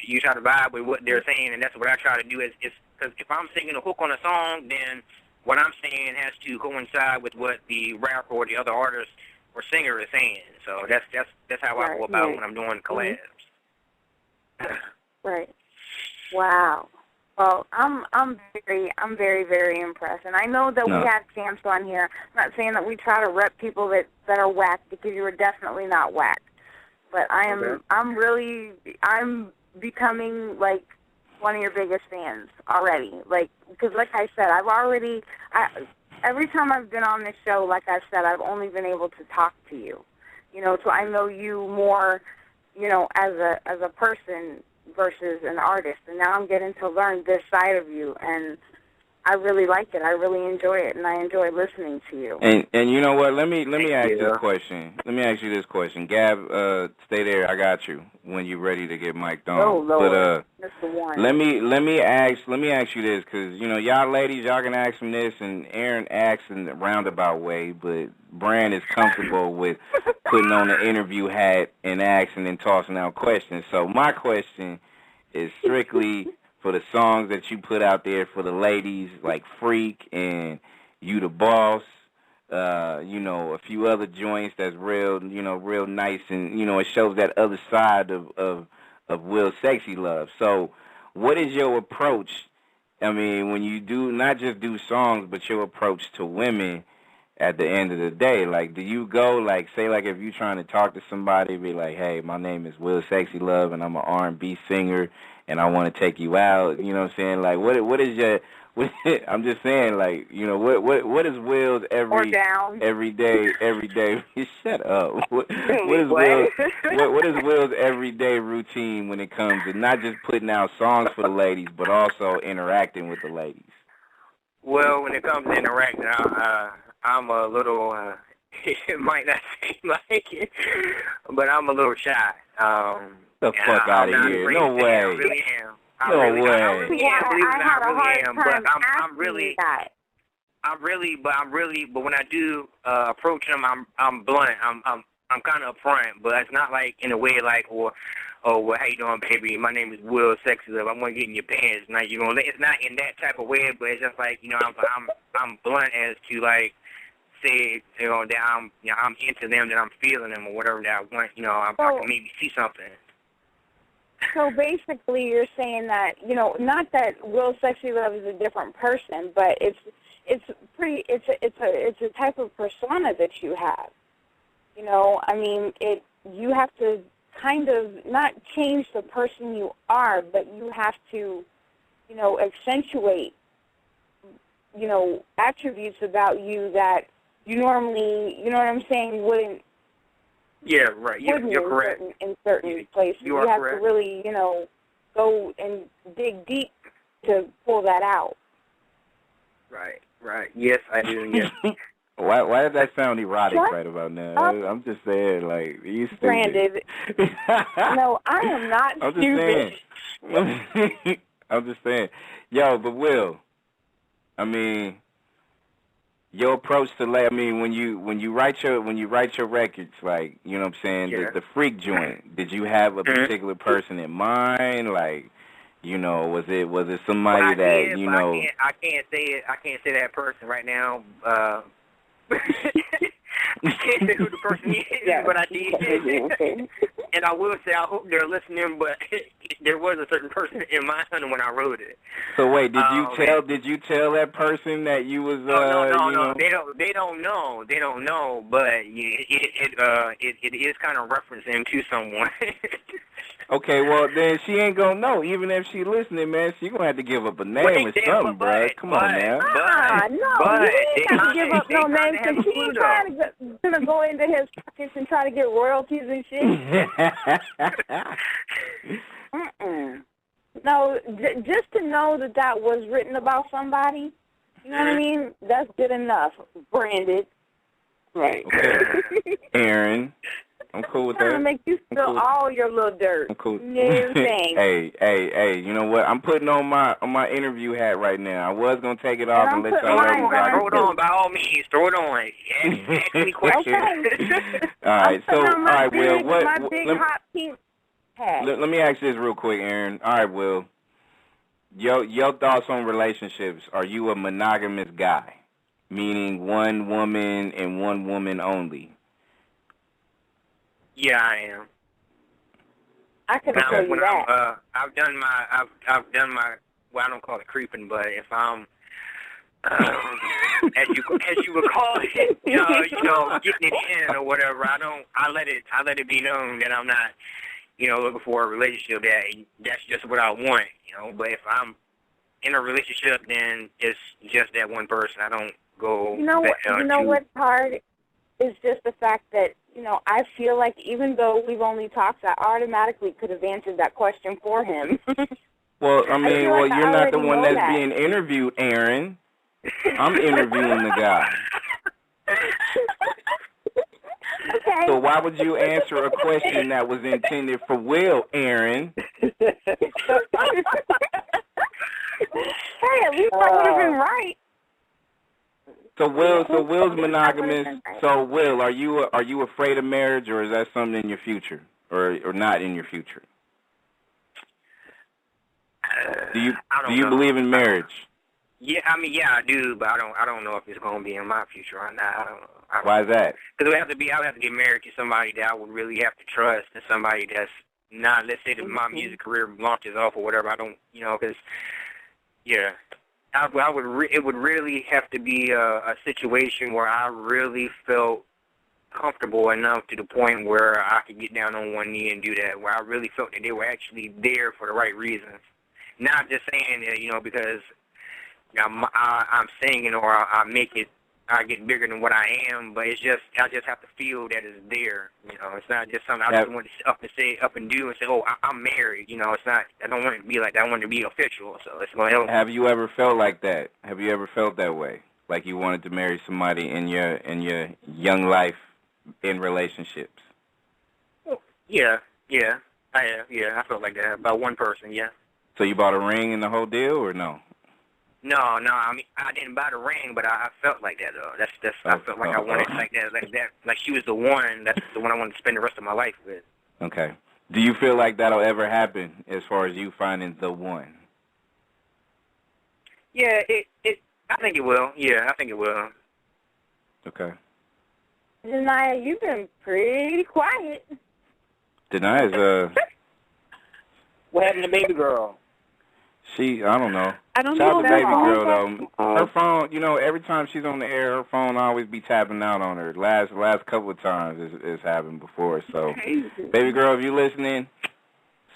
Speaker 4: You try to vibe with what they're saying, and that's what I try to do. Is because if I'm singing a hook on a song, then what I'm saying has to coincide with what the rapper or the other artist or singer is saying. So that's how I go about when I'm doing collabs.
Speaker 3: Right. Wow. Well, I'm very, very impressed, and I know that we have champs on here. I'm not saying that we try to rep people that are whack, because you are definitely not whack. But I'm becoming one of your biggest fans already. Because I said, every time I've been on this show, like I've said, I've only been able to talk to you. So I know you more, as a person versus an artist, and now I'm getting to learn this side of you, and I really like it. I really enjoy it, and I enjoy listening to you.
Speaker 2: And you know what? Let me ask you this question. Let me ask you this question. Gab, stay there. I got you when you're ready to get mic'd on.
Speaker 3: Oh Lord,
Speaker 2: but
Speaker 3: Mr. Warren.
Speaker 2: let me ask you this, because you know y'all ladies, y'all can ask him this, and Aaron asks in a roundabout way, but Brand is comfortable with putting on the interview hat and asking and tossing out questions. So my question is strictly for the songs that you put out there for the ladies, like Freak and You the Boss, you know, a few other joints that's real, you know, real nice, and, you know, it shows that other side of WillSexyLove. So what is your approach, I mean, when you do, not just do songs, but your approach to women at the end of the day? Like, do you go, like, say, like, if you're trying to talk to somebody, be like, hey, my name is WillSexyLove, and I'm an R&B singer, and I want to take you out, you know what I'm saying? Like, what is your, I'm just saying, like, you know, what is Will's every day? Shut up. What is Will's everyday routine when it comes to not just putting out songs for the ladies, but also interacting with the ladies?
Speaker 4: Well, when it comes to interacting, I'm a little, it might not seem like it, but I'm a little shy.
Speaker 2: The fuck out of here. No way.
Speaker 4: I really am.
Speaker 2: No way.
Speaker 4: I really am. But when I do approach them, I'm blunt. I'm kind of upfront, but it's not like in a way like, well, how you doing, baby? My name is WillSexyLove. I want to get in your pants. Now, you know, it's not in that type of way, but it's just like, you know, I'm blunt as to like, say, you know, that I'm into them, that I'm feeling them, or whatever that I want. You know, I can maybe see something.
Speaker 3: So basically, you're saying that, you know, not that WillSexyLove is a different person, but it's a type of persona that you have. You know, I mean, you have to kind of not change the person you are, but you have to, you know, accentuate, you know, attributes about you that you normally, you know what I'm saying, wouldn't.
Speaker 4: Yeah, right. You're correct.
Speaker 3: In certain places, you have to really, you know, go and dig deep to pull that out.
Speaker 4: Right. Yes, I do. Yes.
Speaker 2: Why did that sound erotic right about now? I'm just saying, like, you stupid.
Speaker 3: Branded. No, I am not stupid.
Speaker 2: I'm just saying. Yo, but Will, I mean, your approach to, I mean, when you write your records, like, you know what I'm saying, the Freak joint, did you have a particular person in mind? Like, you know, was it somebody that, you know?
Speaker 4: I can't say that person right now. I can't say who the person is, but I did. And I will say, I hope they're listening, but there was a certain person in mind when I wrote it.
Speaker 2: So wait, did you tell that person that you was
Speaker 4: No, they don't know, but it is kind of referencing to someone.
Speaker 2: Okay, well then she ain't gonna know. Even if she listening, man, she gonna have to give up a name or something, bro. Come on now.
Speaker 3: No, he ain't got to give up no name because she's gonna go into his pockets and try to get royalties and shit. No, just to know that was written about somebody, you know what I mean? That's good enough. Branded. Right.
Speaker 2: Okay. Aaron. I'm cool with that.
Speaker 3: I'm trying to make you spill all your little dirt.
Speaker 2: I'm cool.
Speaker 3: No thanks.
Speaker 2: Hey, you know what? I'm putting on my interview hat right now. I was going to take it off and let y'all ladies rock.
Speaker 4: Throw it on, by all means. Throw it on. Ask me questions.
Speaker 3: Okay.
Speaker 2: All right, so, all right, Will.
Speaker 3: My big hot pink hat.
Speaker 2: Let me ask you this real quick, Aaron. All right, Will. Your thoughts on relationships. Are you a monogamous guy? Meaning one woman and one woman only?
Speaker 4: Yeah, I am.
Speaker 3: I can tell you that.
Speaker 4: I've done my. Well, I don't call it creeping, but if I'm, as you would call it, you know, getting it in or whatever, I let it be known that I'm not, you know, looking for a relationship. That's just what I want, you know. But if I'm in a relationship, then it's just that one person. I don't go.
Speaker 3: You know what's hard is just the fact that, you know, I feel like even though we've only talked, I automatically could have answered that question for him.
Speaker 2: Well, I mean,
Speaker 3: feel like I
Speaker 2: you're not the
Speaker 3: already
Speaker 2: one
Speaker 3: know
Speaker 2: that's
Speaker 3: that.
Speaker 2: being interviewed, Aaron. I'm interviewing the guy.
Speaker 3: Okay.
Speaker 2: So why would you answer a question that was intended for Will, Aaron?
Speaker 3: Hey, at least I would have been right.
Speaker 2: So Will's monogamous. So Will, are you afraid of marriage, or is that something in your future, or not in your future? Do you believe in marriage?
Speaker 4: Yeah, I mean, yeah, I do, but I don't know if it's gonna be in my future or not. I don't know.
Speaker 2: Why is that?
Speaker 4: Because I would have to get married to somebody that I would really have to trust, and somebody that's not. Let's say that my music career launches off or whatever. I don't, because yeah, it would really have to be a situation where I really felt comfortable enough to the point where I could get down on one knee and do that, where I really felt that they were actually there for the right reasons. Not just saying that, because I'm singing or I get bigger than what I am, but I just have to feel that it's there. It's not just something I just want to up and do and say, oh, I'm married. It's not. I don't want it to be like that. I want it to be official. So it's going to help.
Speaker 2: Have you ever felt like that? Have you ever felt that way? Like you wanted to marry somebody in your young life in relationships?
Speaker 4: Yeah, I have. Yeah, I felt like that about one person. Yeah.
Speaker 2: So you bought a ring and the whole deal, or no?
Speaker 4: No. I mean, I didn't buy the ring, but I felt like that though. I felt like I wanted like that. Like she was the one. That's the one I wanted to spend the rest of my life with.
Speaker 2: Okay. Do you feel like that'll ever happen as far as you finding the one?
Speaker 4: Yeah, I think it will. Yeah, I think it will.
Speaker 2: Okay.
Speaker 3: Denaya, you've been pretty quiet.
Speaker 2: Denaya's
Speaker 4: What happened to baby girl?
Speaker 2: I don't know.
Speaker 1: I don't
Speaker 2: Shout
Speaker 1: know
Speaker 2: out to
Speaker 1: that
Speaker 2: baby girl
Speaker 1: phone.
Speaker 2: though. Her phone, every time she's on the air, her phone always be tapping out on her. Last couple of times it's happened before. So,
Speaker 1: Crazy.
Speaker 2: baby girl, if you listening,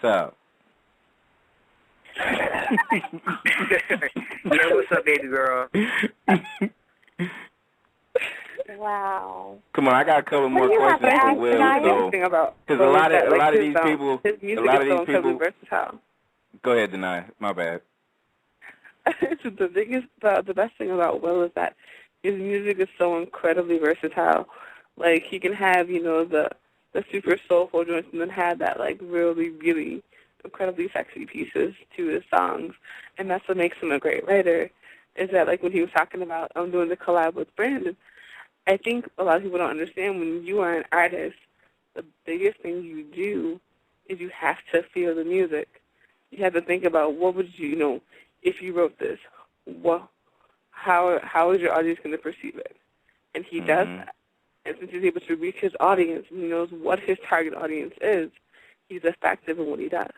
Speaker 2: what's up?
Speaker 4: Yeah, what's up, baby girl?
Speaker 3: Wow.
Speaker 2: Come on, I got a couple more questions for Will, though. Because a lot of these people,
Speaker 1: his music is so incredibly versatile.
Speaker 2: Go ahead, Denai. My bad.
Speaker 1: The best thing about Will is that his music is so incredibly versatile. Like he can have, the super soulful joints and then have that like really, really incredibly sexy pieces to his songs. And that's what makes him a great writer, is that like when he was talking about doing the collab with Brandon, I think a lot of people don't understand when you are an artist, the biggest thing you do is you have to feel the music. You have to think about what would you, if you wrote this, how is your audience going to perceive it? And he does that. And since he's able to reach his audience and he knows what his target audience is, he's effective in what he does.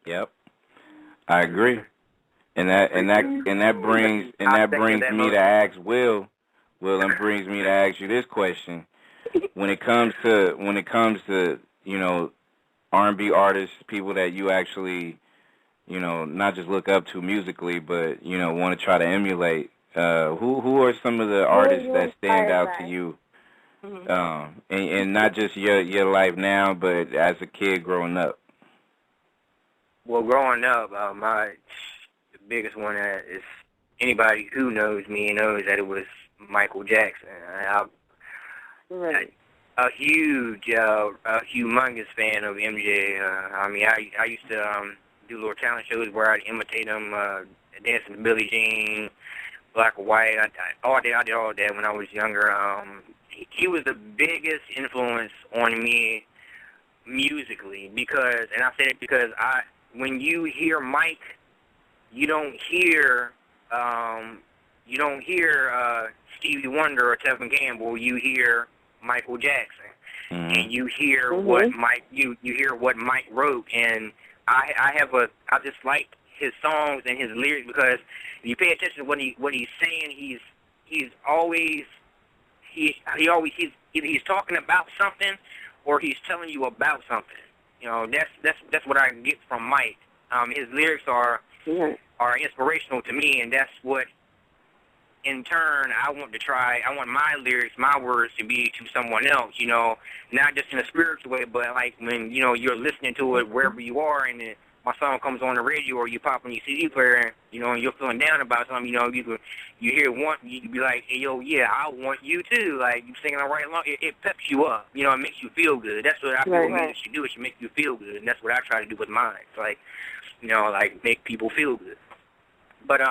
Speaker 2: Yep, I agree. And that brings me to ask Will. Will, that brings me to ask you this question: when it comes to R&B artists, people that you actually not just look up to musically, but want to try to emulate. Who are some of the artists that stand out to you, and not just your life now, but as a kid growing up?
Speaker 4: Well, growing up, the biggest one is anybody who knows me knows that it was Michael Jackson.
Speaker 1: Right.
Speaker 4: A humongous fan of MJ. I used to do little talent shows where I'd imitate him, dancing to Billie Jean, Black or White. I did all that when I was younger. He was the biggest influence on me musically because when you hear Mike, you don't hear Stevie Wonder or Tevin Campbell. You hear Michael Jackson, and you hear what Mike you hear what Mike wrote, and I just like his songs and his lyrics because if you pay attention to what he's saying, he's always talking about something or he's telling you about something. That's what I get from Mike. His lyrics are inspirational to me, and that's what, in turn, I want my lyrics, my words to be to someone else, not just in a spiritual way, but like when, you're listening to it wherever you are in my song comes on the radio or you pop on your CD player, and, you know, and you're feeling down about something, you know, you hear one, you be like, hey, yo, yeah, I want you too. Like, you singing right along, it peps you up. You know, it makes you feel good. That's what I feel music should do. It should make you feel good, and that's what I try to do with mine. It's like, you know, like, make people feel good. But,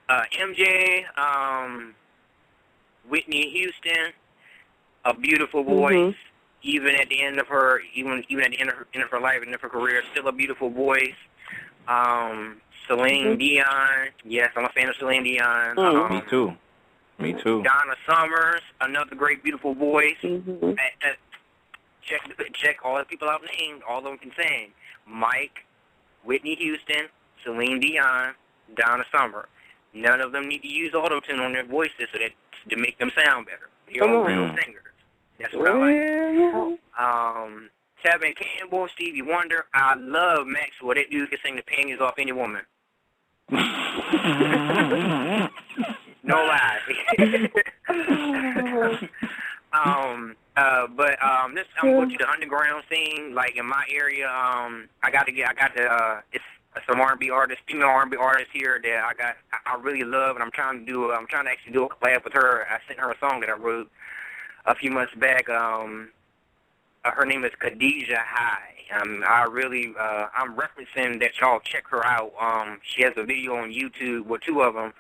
Speaker 4: MJ, Whitney Houston, a beautiful voice. Even at the end of her, even at the end of her life, end of her career, still a beautiful voice. Celine Dion, yes, I'm a fan of Celine Dion.
Speaker 2: Me too.
Speaker 4: Donna Summers, another great, beautiful voice. Check all the people I've named, all of them can sing. Mike, Whitney Houston, Celine Dion, Donna Summer. None of them need to use auto-tune on their voices so that to make them sound better. They're all real singers. That's what I like. Tevin Campbell, Stevie Wonder. I love Maxwell. That dude can sing the panties off any woman. No lie. This I'm going to the underground scene, like in my area. It's some R&B artists, female R&B artists here that I really love, and I'm trying to actually do a collab with her. I sent her a song that I wrote a few months back. Her name is Khadijah High. I'm referencing that y'all check her out. She has a video on YouTube with two of them.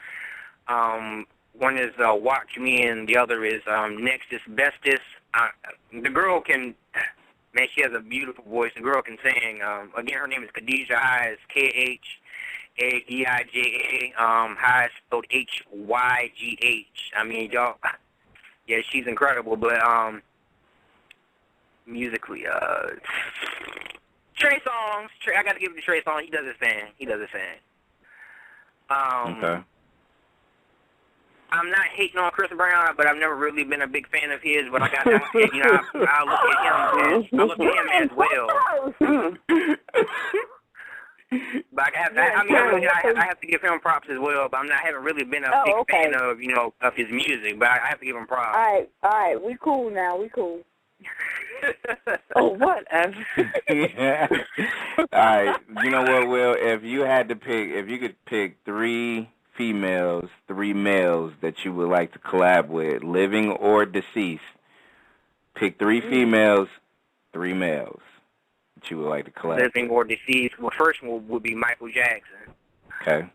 Speaker 4: One is Watch Me, and the other is Next is Bestest. The girl can, man, she has a beautiful voice. The girl can sing. Again, her name is Khadijah High. It's Khaeija. High is spelled Hygh. I mean, y'all, yeah, she's incredible. But musically, Trey Songz. I got to give it to Trey Songz. He does his thing. Okay. I'm not hating on Chris Brown, but I've never really been a big fan of his. But I look at him as well. But I have to give him props as well. But I haven't really been a big fan of of his music. But I have to give him props.
Speaker 3: All right, we cool now. We cool.
Speaker 1: Whatever.
Speaker 2: Yeah. All right. You know what, Will? If you could pick three females, three males that you would like to collab with, living or deceased, pick three females, three males that you would like to collab with.
Speaker 4: Living or deceased. Well, first one would be Michael Jackson.
Speaker 2: Okay.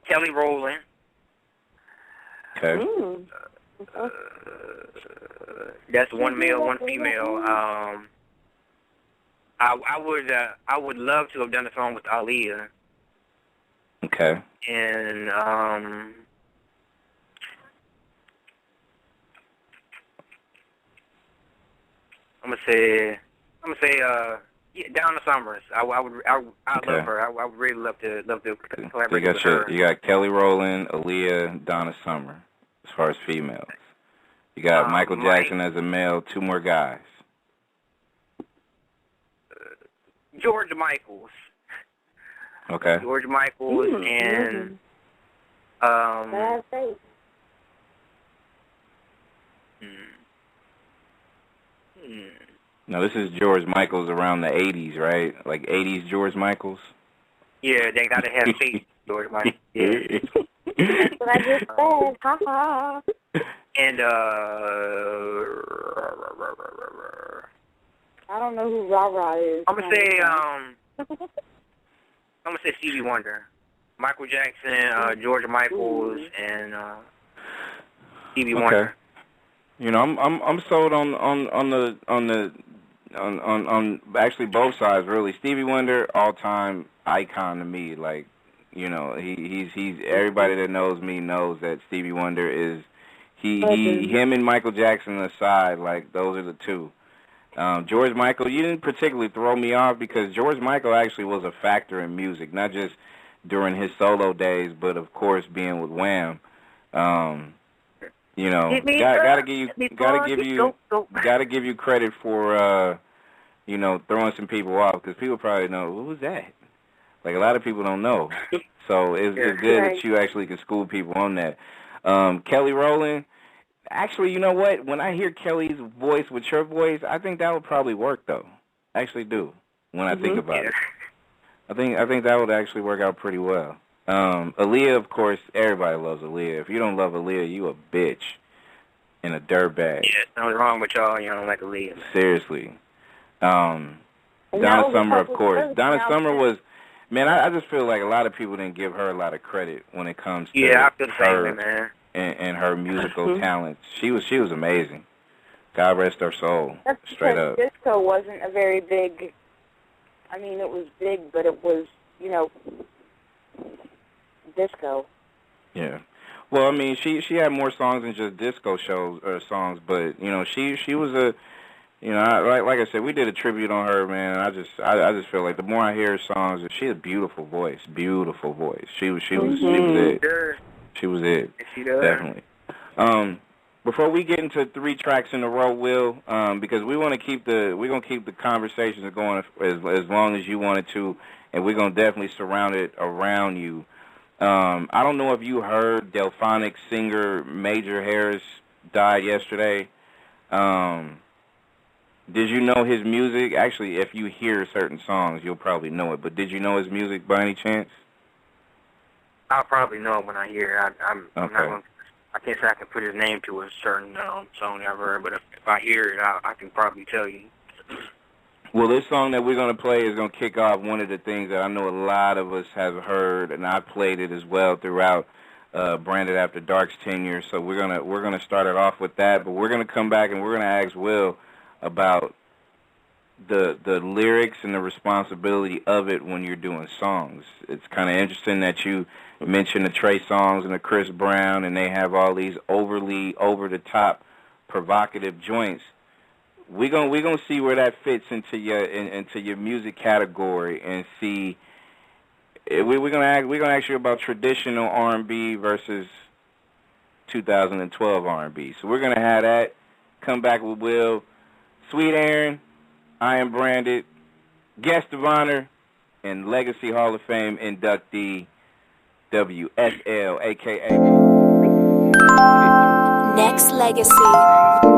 Speaker 4: Kelly Rowland.
Speaker 2: Okay.
Speaker 4: That's one male, one female. I would love to have done a song with Aaliyah.
Speaker 2: Okay.
Speaker 4: And I'm gonna say Donna Summers. I love her. I would really love to collaborate with her.
Speaker 2: You got Kelly Rowland, Aaliyah, Donna Summer, as far as females. You got Michael Jackson as a male, two more guys.
Speaker 4: George Michaels.
Speaker 2: Okay.
Speaker 4: George Michaels and
Speaker 2: Now, this is George Michaels around the 80s, right? Like 80s George Michaels?
Speaker 4: Yeah, they gotta have faith, George Michaels. Yeah.
Speaker 3: That's what I just said. Ha ha.
Speaker 4: And
Speaker 3: I don't know who Ra is.
Speaker 4: I'm gonna say Stevie Wonder, Michael Jackson, George Michaels, and Stevie Wonder.
Speaker 2: You know, I'm sold on actually both sides really. Stevie Wonder, all time icon to me. Like, you know, he's everybody that knows me knows that Stevie Wonder is him and Michael Jackson aside, like those are the two. George Michael, you didn't particularly throw me off because George Michael actually was a factor in music, not just during his solo days, but of course being with Wham. You know, gotta give you credit for you know, throwing some people off because people probably know who was that. Like a lot of people don't know, so it's good that you actually can school people on that. Kelly Rowland, Actually, you know what? When I hear Kelly's voice with your voice, I think that would probably work, though. I actually do, when I think about it. I think that would actually work out pretty well. Aaliyah, of course, everybody loves Aaliyah. If you don't love Aaliyah, you a bitch and a dirtbag.
Speaker 4: Yeah, something's wrong with y'all. You don't like Aaliyah. Man.
Speaker 2: Seriously. Donna Summer, of course. Donna Summer was, man, I just feel like a lot of people didn't give her a lot of credit when it comes to
Speaker 4: I feel the same
Speaker 2: her
Speaker 4: way, man.
Speaker 2: And her musical talents. She was amazing. God rest her soul.
Speaker 3: That's
Speaker 2: straight up.
Speaker 3: Disco wasn't a very big. I mean, it was big, but it was, disco.
Speaker 2: Yeah. Well, I mean, she had more songs than just disco songs, but she was a, like I said, we did a tribute on her, man. I just feel like the more I hear her songs, she had a beautiful voice. She was it.
Speaker 4: Sure.
Speaker 2: She was it.
Speaker 4: She does.
Speaker 2: Definitely. Before we get into 3 tracks in a row, Will, because we're gonna keep the conversations going as long as you wanted to, and we're gonna definitely surround it around you. I don't know if you heard Delphonic singer Major Harris died yesterday. Did you know his music? Actually, if you hear certain songs, you'll probably know it. But did you know his music by any chance?
Speaker 4: I'll probably know it when I hear it. I'm not
Speaker 2: Okay.
Speaker 4: going. I can't say I can put his name to a certain song I've heard, but if I hear it, I can probably tell you.
Speaker 2: Well, this song that we're going to play is going to kick off one of the things that I know a lot of us have heard, and I played it as well throughout Branded After Dark's tenure. So we're gonna start it off with that, but we're going to come back and we're going to ask Will about the lyrics and the responsibility of it when you're doing songs. It's kind of interesting that you mentioned the Trey Songz and the Chris Brown, and they have all these overly over-the-top provocative joints. We're gonna see where that fits into your music category, and see. We're gonna ask you about traditional R&B versus 2012 R&B. So we're gonna have that. Come back with Will, Sweet Aaron, I Am Branded, guest of honor, and Legacy Hall of Fame inductee W.S.L, a.k.a.
Speaker 5: Nexxlegacy.